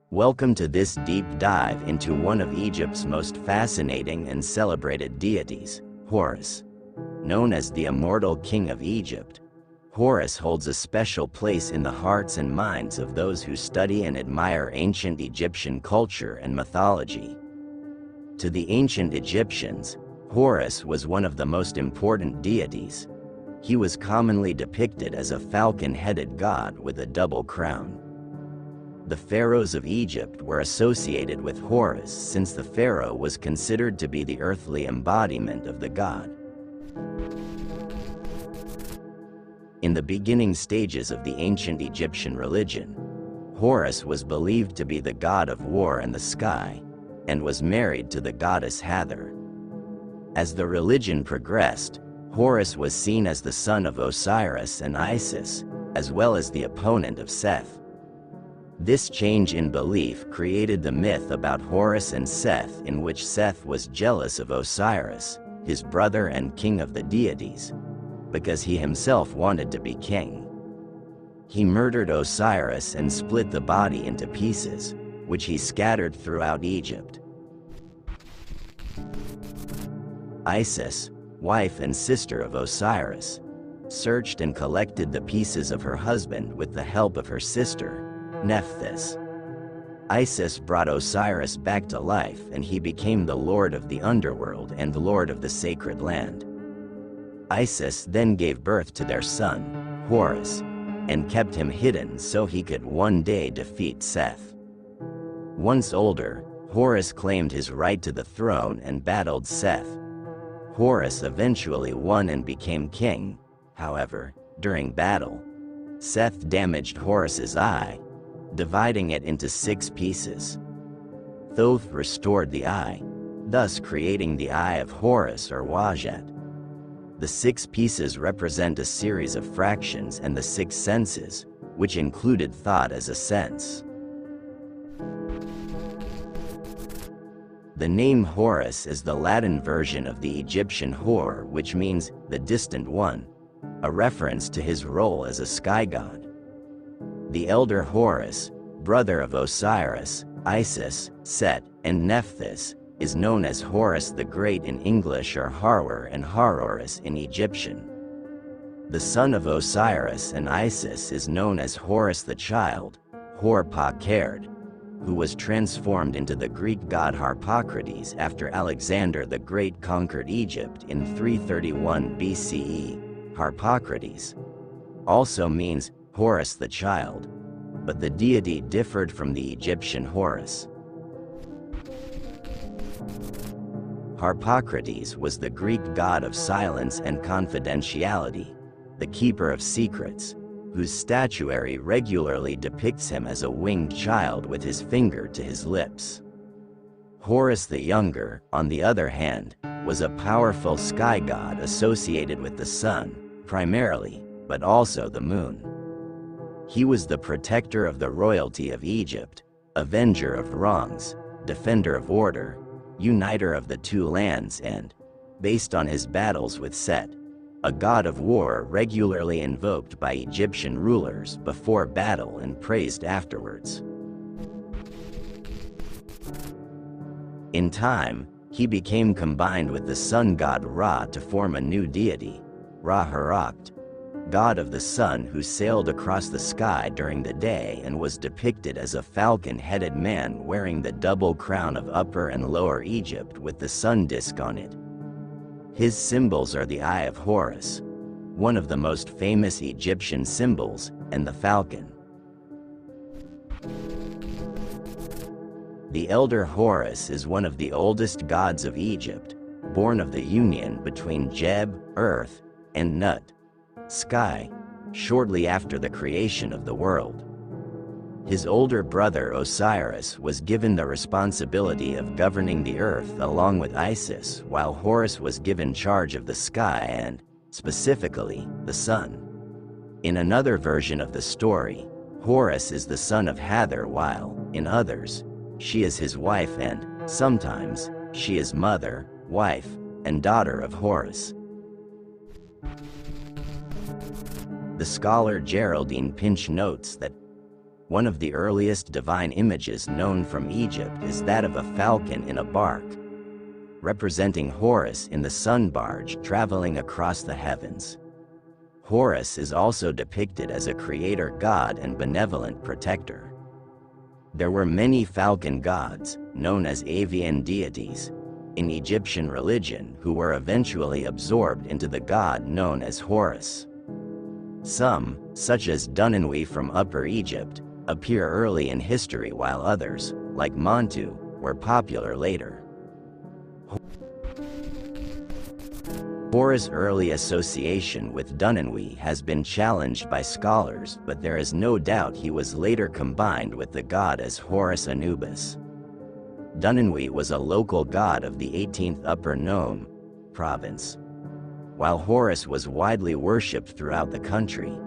Welcome to this deep dive into one of Egypt's most fascinating and celebrated deities, Horus. Known as the Immortal King of Egypt, Horus holds a special place in the hearts and minds of those who study and admire ancient Egyptian culture and mythology. To the ancient Egyptians, Horus was one of the most important deities. He was commonly depicted as a falcon-headed god with a double crown. The pharaohs of Egypt were associated with Horus since the pharaoh was considered to be the earthly embodiment of the god. In the beginning stages of the ancient Egyptian religion, Horus was believed to be the god of war and the sky, and was married to the goddess Hathor. As the religion progressed, Horus was seen as the son of Osiris and Isis, as well as the opponent of Seth. This change in belief created the myth about Horus and Seth, in which Seth was jealous of Osiris, his brother and king of the deities, because he himself wanted to be king. He murdered Osiris and split the body into pieces, which he scattered throughout Egypt. Isis, wife and sister of Osiris, searched and collected the pieces of her husband with the help of her sister, Nephthys. Isis brought Osiris back to life, and he became the lord of the underworld and lord of the sacred land. Isis then gave birth to their son, Horus, and kept him hidden so he could one day defeat Seth. Once older, Horus claimed his right to the throne and battled Seth. Horus eventually won and became king. However, during battle, Seth damaged Horus's eye, dividing it into 6 pieces. Thoth restored the eye, thus creating the Eye of Horus or Wajet. The 6 pieces represent a series of fractions and the 6 senses, which included thought as a sense. The name Horus is the Latin version of the Egyptian Hor, which means the distant one, a reference to his role as a sky god. The elder Horus, brother of Osiris, Isis, Set, and Nephthys, is known as Horus the Great in English or Harwer and Haroris in Egyptian. The son of Osiris and Isis is known as Horus the Child, Hor-Pa-Kerd, who was transformed into the Greek god Harpocrates after Alexander the Great conquered Egypt in 331 BCE. Harpocrates also means Horus the Child, but the deity differed from the Egyptian Horus. Harpocrates was the Greek god of silence and confidentiality, the keeper of secrets, whose statuary regularly depicts him as a winged child with his finger to his lips. Horus the Younger, on the other hand, was a powerful sky god associated with the sun, primarily, but also the moon. He was the protector of the royalty of Egypt, avenger of wrongs, defender of order, uniter of the 2 lands and, based on his battles with Set, a god of war regularly invoked by Egyptian rulers before battle and praised afterwards. In time, he became combined with the sun god Ra to form a new deity, Ra-Herakht, god of the sun who sailed across the sky during the day and was depicted as a falcon-headed man wearing the double crown of Upper and Lower Egypt with the sun disk on it. His symbols are the Eye of Horus, one of the most famous Egyptian symbols, and the falcon. The elder Horus is one of the oldest gods of Egypt, born of the union between Jeb, earth, and Nut, sky, shortly after the creation of the world. His older brother Osiris was given the responsibility of governing the earth along with Isis, while Horus was given charge of the sky and, specifically, the sun. In another version of the story, Horus is the son of Hathor, while, in others, she is his wife and, sometimes, she is mother, wife, and daughter of Horus. The scholar Geraldine Pinch notes that one of the earliest divine images known from Egypt is that of a falcon in a bark, representing Horus in the sun barge traveling across the heavens. Horus is also depicted as a creator god and benevolent protector. There were many falcon gods, known as avian deities, in Egyptian religion who were eventually absorbed into the god known as Horus. Some, such as Dunanwy from Upper Egypt, appear early in history while others, like Montu, were popular later. Horus' early association with Dunanwy has been challenged by scholars, but there is no doubt he was later combined with the god as Horus Anubis. Dunanwy was a local god of the 18th Upper Nome province, while Horus was widely worshipped throughout the country.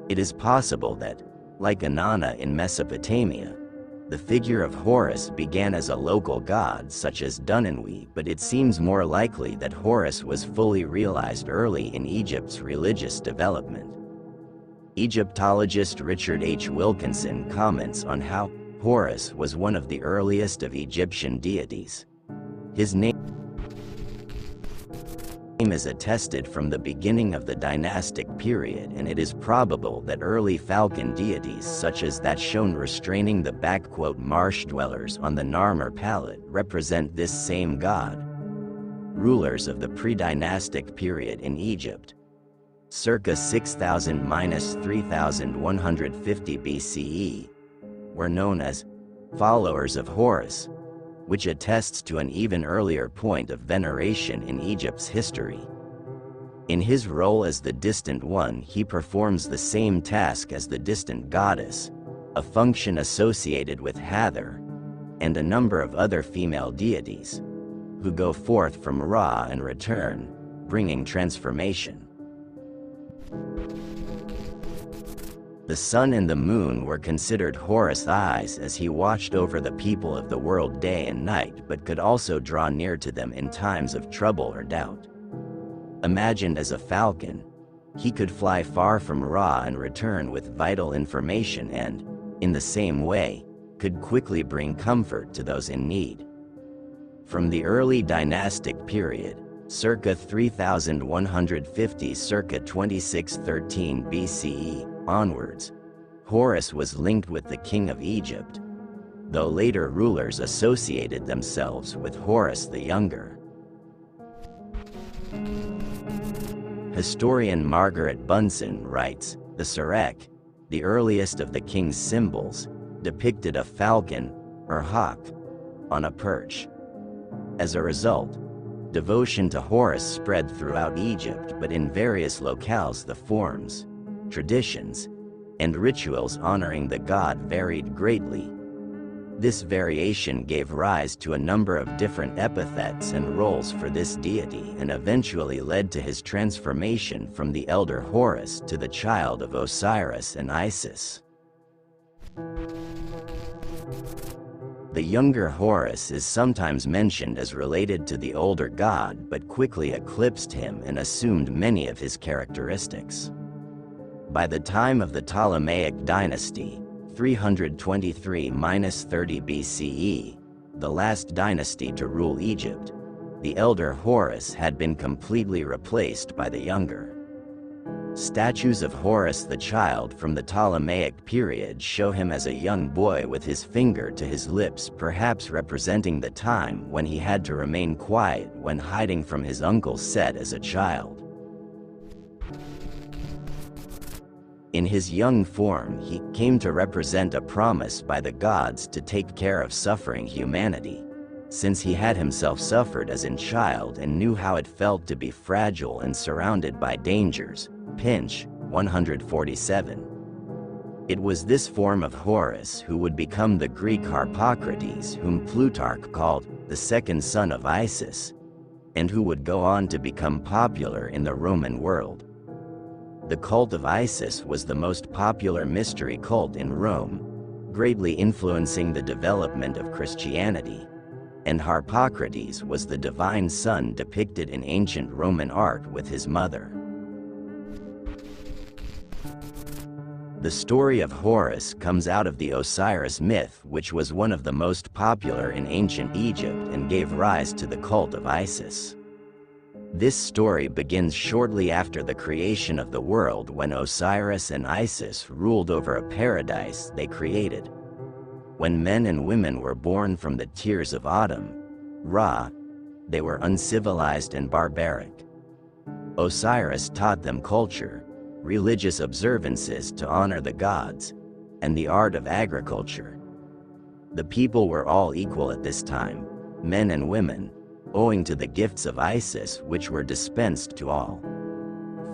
It is possible that, like Inanna in Mesopotamia, the figure of Horus began as a local god such as Dunanwy, but it seems more likely that Horus was fully realized early in Egypt's religious development. Egyptologist Richard H. Wilkinson comments on how Horus was one of the earliest of Egyptian deities. His name is attested from the beginning of the dynastic period, and it is probable that early falcon deities such as that shown restraining the "marsh dwellers" on the Narmer palette represent this same god. Rulers of the pre-dynastic period in Egypt, circa 6000–3150 BCE, were known as followers of Horus, which attests to an even earlier point of veneration in Egypt's history. In his role as the Distant One, he performs the same task as the Distant Goddess, a function associated with Hathor, and a number of other female deities, who go forth from Ra and return, bringing transformation. The sun and the moon were considered Horus' eyes as he watched over the people of the world day and night, but could also draw near to them in times of trouble or doubt. Imagined as a falcon, he could fly far from Ra and return with vital information and, in the same way, could quickly bring comfort to those in need. From the early dynastic period, circa 3150 circa 2613 BCE, onwards, Horus was linked with the king of Egypt, though later rulers associated themselves with Horus the Younger. Historian Margaret Bunsen writes, "The Serek, the earliest of the king's symbols, depicted a falcon, or hawk, on a perch." As a result, devotion to Horus spread throughout Egypt, but in various locales the forms, traditions, and rituals honoring the god varied greatly. This variation gave rise to a number of different epithets and roles for this deity, and eventually led to his transformation from the elder Horus to the child of Osiris and Isis. The younger Horus is sometimes mentioned as related to the older god, but quickly eclipsed him and assumed many of his characteristics. By the time of the Ptolemaic dynasty, 323–30 BCE, the last dynasty to rule Egypt, the elder Horus had been completely replaced by the younger. Statues of Horus the child from the Ptolemaic period show him as a young boy with his finger to his lips, perhaps representing the time when he had to remain quiet when hiding from his uncle Set as a child. In his young form, he came to represent a promise by the gods to take care of suffering humanity, since he had himself suffered as a child and knew how it felt to be fragile and surrounded by dangers. Pinch, 147. It was this form of Horus who would become the Greek Harpocrates, whom Plutarch called the second son of Isis, and who would go on to become popular in the Roman world. The cult of Isis was the most popular mystery cult in Rome, greatly influencing the development of Christianity, and Harpocrates was the divine son depicted in ancient Roman art with his mother. The story of Horus comes out of the Osiris myth, which was one of the most popular in ancient Egypt and gave rise to the cult of Isis. This story begins shortly after the creation of the world, when Osiris and Isis ruled over a paradise they created. When men and women were born from the tears of autumn, Ra, they were uncivilized and barbaric. Osiris taught them culture, religious observances to honor the gods, and the art of agriculture. The people were all equal at this time, men and women, owing to the gifts of Isis which were dispensed to all.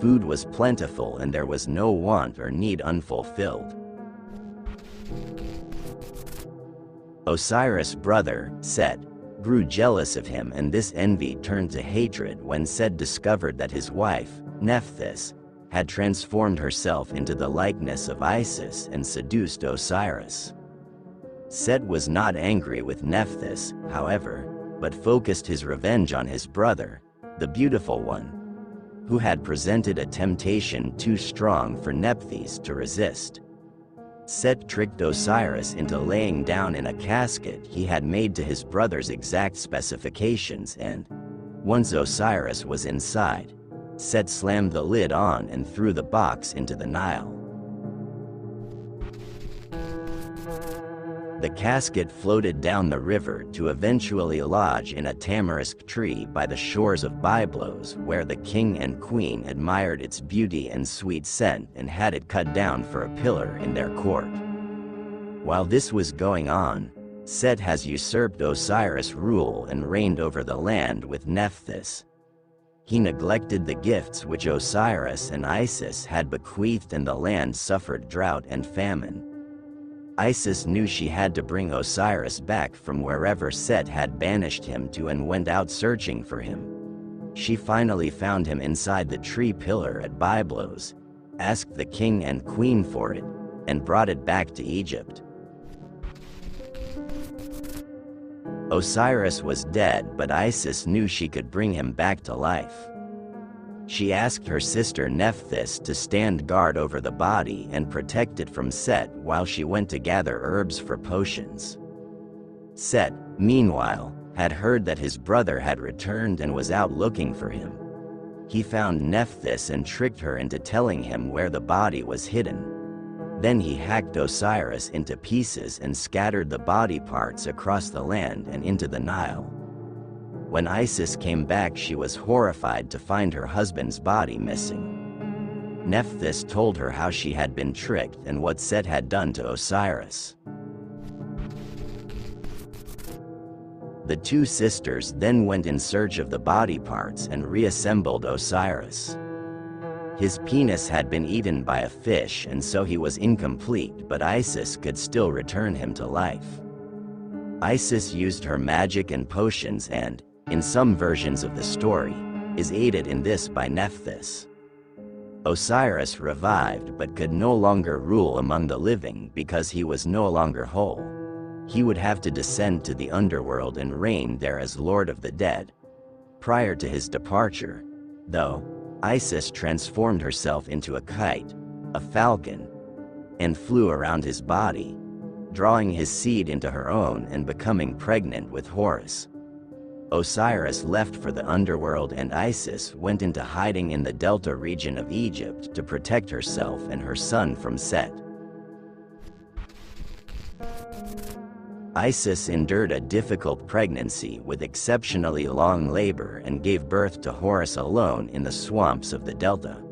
Food was plentiful and there was no want or need unfulfilled. Osiris' brother, Set, grew jealous of him, and this envy turned to hatred when Set discovered that his wife, Nephthys, had transformed herself into the likeness of Isis and seduced Osiris. Set was not angry with Nephthys, however, but focused his revenge on his brother, the beautiful one, who had presented a temptation too strong for Nephthys to resist. Set tricked Osiris into laying down in a casket he had made to his brother's exact specifications, and, once Osiris was inside, Set slammed the lid on and threw the box into the Nile. The casket floated down the river to eventually lodge in a tamarisk tree by the shores of Byblos, where the king and queen admired its beauty and sweet scent and had it cut down for a pillar in their court. While this was going on, Set has usurped Osiris' rule and reigned over the land with Nephthys. He neglected the gifts which Osiris and Isis had bequeathed, and the land suffered drought and famine. Isis knew she had to bring Osiris back from wherever Set had banished him to and went out searching for him. She finally found him inside the tree pillar at Byblos, asked the king and queen for it, and brought it back to Egypt. Osiris was dead, but Isis knew she could bring him back to life. She asked her sister Nephthys to stand guard over the body and protect it from Set while she went to gather herbs for potions. Set, meanwhile, had heard that his brother had returned and was out looking for him. He found Nephthys and tricked her into telling him where the body was hidden. Then he hacked Osiris into pieces and scattered the body parts across the land and into the Nile. When Isis came back, she was horrified to find her husband's body missing. Nephthys told her how she had been tricked and what Set had done to Osiris. The two sisters then went in search of the body parts and reassembled Osiris. His penis had been eaten by a fish, and so he was incomplete, but Isis could still return him to life. Isis used her magic and potions and, in some versions of the story, is aided in this by Nephthys. Osiris revived but could no longer rule among the living because he was no longer whole. He would have to descend to the underworld and reign there as Lord of the Dead. Prior to his departure, though, Isis transformed herself into a kite, a falcon, and flew around his body, drawing his seed into her own and becoming pregnant with Horus. Osiris left for the underworld and Isis went into hiding in the delta region of Egypt to protect herself and her son from Set. Isis endured a difficult pregnancy with exceptionally long labor and gave birth to Horus alone in the swamps of the delta.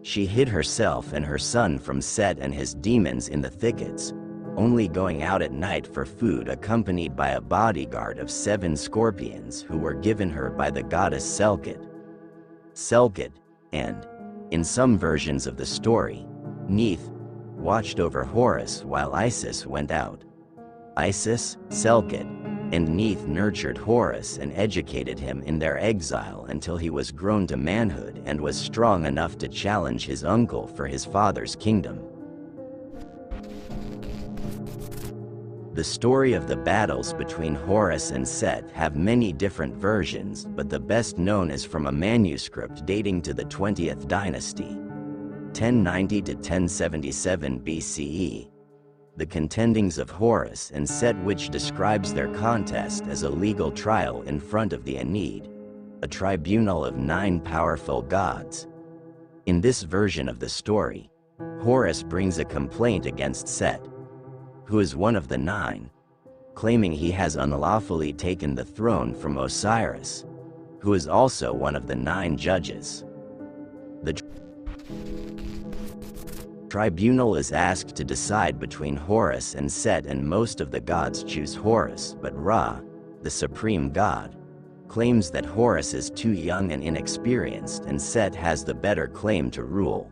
She hid herself and her son from Set and his demons in the thickets, only going out at night for food, accompanied by a bodyguard of 7 scorpions who were given her by the goddess Selkut. Selkut, and, in some versions of the story, Neith, watched over Horus while Isis went out. Isis, Selkut, and Neith nurtured Horus and educated him in their exile until he was grown to manhood and was strong enough to challenge his uncle for his father's kingdom. The story of the battles between Horus and Set have many different versions, but the best known is from a manuscript dating to the 20th dynasty. 1090 to 1077 BCE. The Contendings of Horus and Set, which describes their contest as a legal trial in front of the Aeneid, a tribunal of 9 powerful gods. In this version of the story, Horus brings a complaint against Set, who is one of the 9, claiming he has unlawfully taken the throne from Osiris, who is also one of the 9 judges. The tribunal is asked to decide between Horus and Set, and most of the gods choose Horus, but Ra, the supreme god, claims that Horus is too young and inexperienced and Set has the better claim to rule.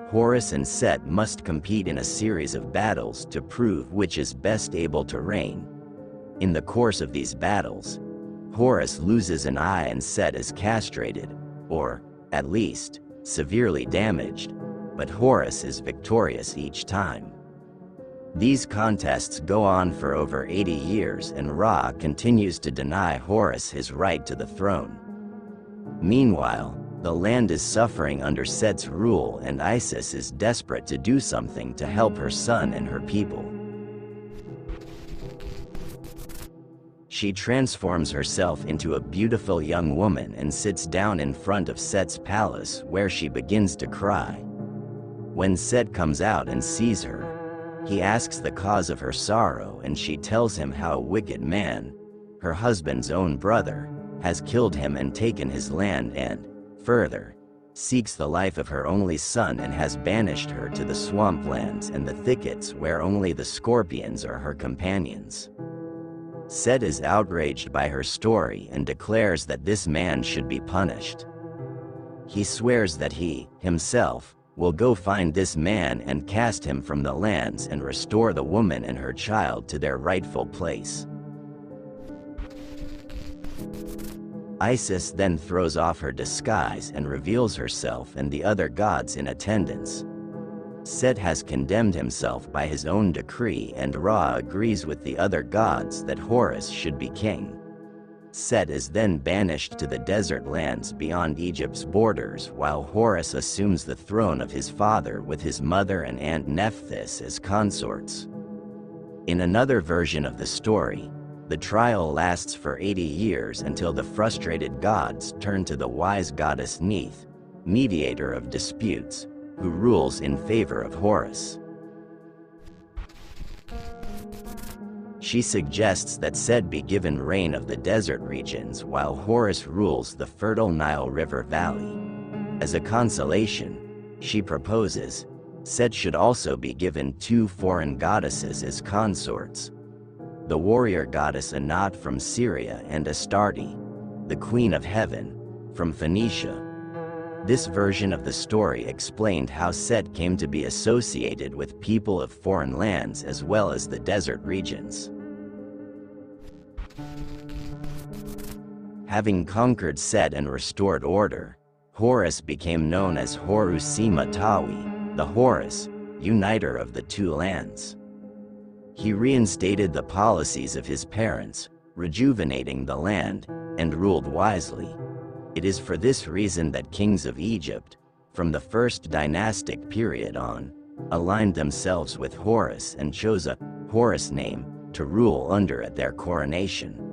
Horus and Set must compete in a series of battles to prove which is best able to reign. In the course of these battles, Horus loses an eye and Set is castrated, or, at least, severely damaged, but Horus is victorious each time. These contests go on for over 80 years and Ra continues to deny Horus his right to the throne. Meanwhile, the land is suffering under Set's rule and Isis is desperate to do something to help her son and her people. She transforms herself into a beautiful young woman and sits down in front of Set's palace, where she begins to cry. When Set comes out and sees her, he asks the cause of her sorrow and she tells him how a wicked man, her husband's own brother, has killed him and taken his land and, further, seeks the life of her only son and has banished her to the swamplands and the thickets where only the scorpions are her companions. Set is outraged by her story and declares that this man should be punished. He swears that he, himself, will go find this man and cast him from the lands and restore the woman and her child to their rightful place. Isis then throws off her disguise and reveals herself and the other gods in attendance. Set has condemned himself by his own decree and Ra agrees with the other gods that Horus should be king. Set is then banished to the desert lands beyond Egypt's borders while Horus assumes the throne of his father with his mother and aunt Nephthys as consorts. In another version of the story, the trial lasts for 80 years until the frustrated gods turn to the wise goddess Neith, mediator of disputes, who rules in favor of Horus. She suggests that Set be given reign of the desert regions while Horus rules the fertile Nile River Valley. As a consolation, she proposes, Set should also be given 2 foreign goddesses as consorts: the warrior goddess Anat from Syria and Astarte, the Queen of Heaven, from Phoenicia. This version of the story explained how Set came to be associated with people of foreign lands as well as the desert regions. Having conquered Set and restored order, Horus became known as Horus Matawi, the Horus, uniter of the 2 lands. He reinstated the policies of his parents, rejuvenating the land, and ruled wisely. It is for this reason that kings of Egypt, from the first dynastic period on, aligned themselves with Horus and chose a Horus name to rule under at their coronation.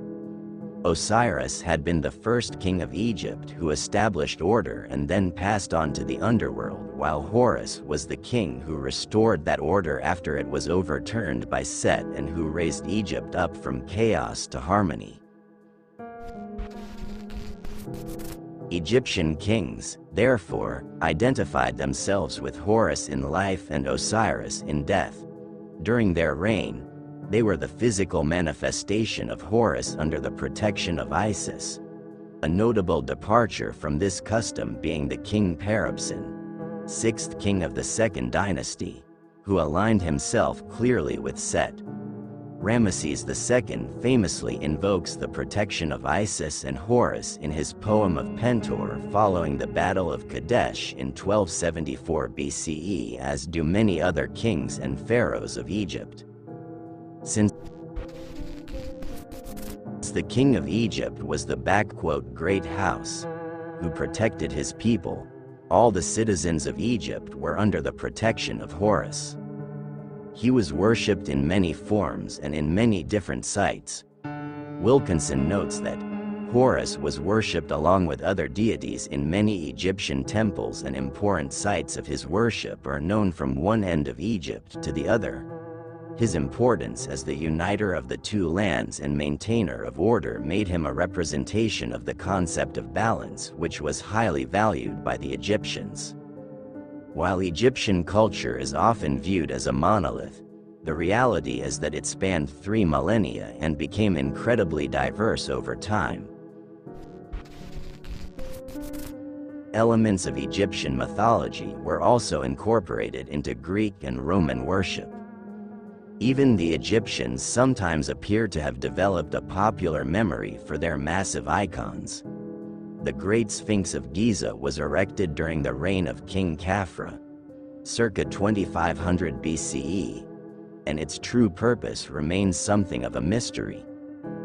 Osiris had been the first king of Egypt who established order and then passed on to the underworld, while Horus was the king who restored that order after it was overturned by Set and who raised Egypt up from chaos to harmony. Egyptian kings, therefore, identified themselves with Horus in life and Osiris in death. During their reign, they were the physical manifestation of Horus under the protection of Isis. A notable departure from this custom being the king Peribsen, 6th king of the 2nd dynasty, who aligned himself clearly with Set. Ramesses II famously invokes the protection of Isis and Horus in his poem of Pentor following the Battle of Kadesh in 1274 BCE, as do many other kings and pharaohs of Egypt. Since the king of Egypt was the "great house" who protected his people, All the citizens of Egypt were under the protection of Horus. He was worshipped in many forms and in many different sites. Wilkinson notes that Horus was worshipped along with other deities in many Egyptian temples, and important sites of his worship are known from one end of Egypt to the other. His importance as the uniter of the two lands and maintainer of order made him a representation of the concept of balance, which was highly valued by the Egyptians. While Egyptian culture is often viewed as a monolith, the reality is that it spanned 3 millennia and became incredibly diverse over time. Elements of Egyptian mythology were also incorporated into Greek and Roman worship. Even the Egyptians sometimes appear to have developed a popular memory for their massive icons. The Great Sphinx of Giza was erected during the reign of King Khafra, circa 2500 BCE, and its true purpose remains something of a mystery.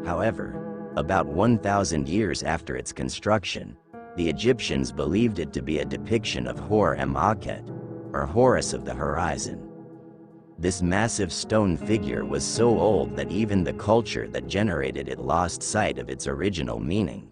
However, about 1,000 years after its construction, the Egyptians believed it to be a depiction of Hor-em-Akhet, or Horus of the horizon. This massive stone figure was so old that even the culture that generated it lost sight of its original meaning.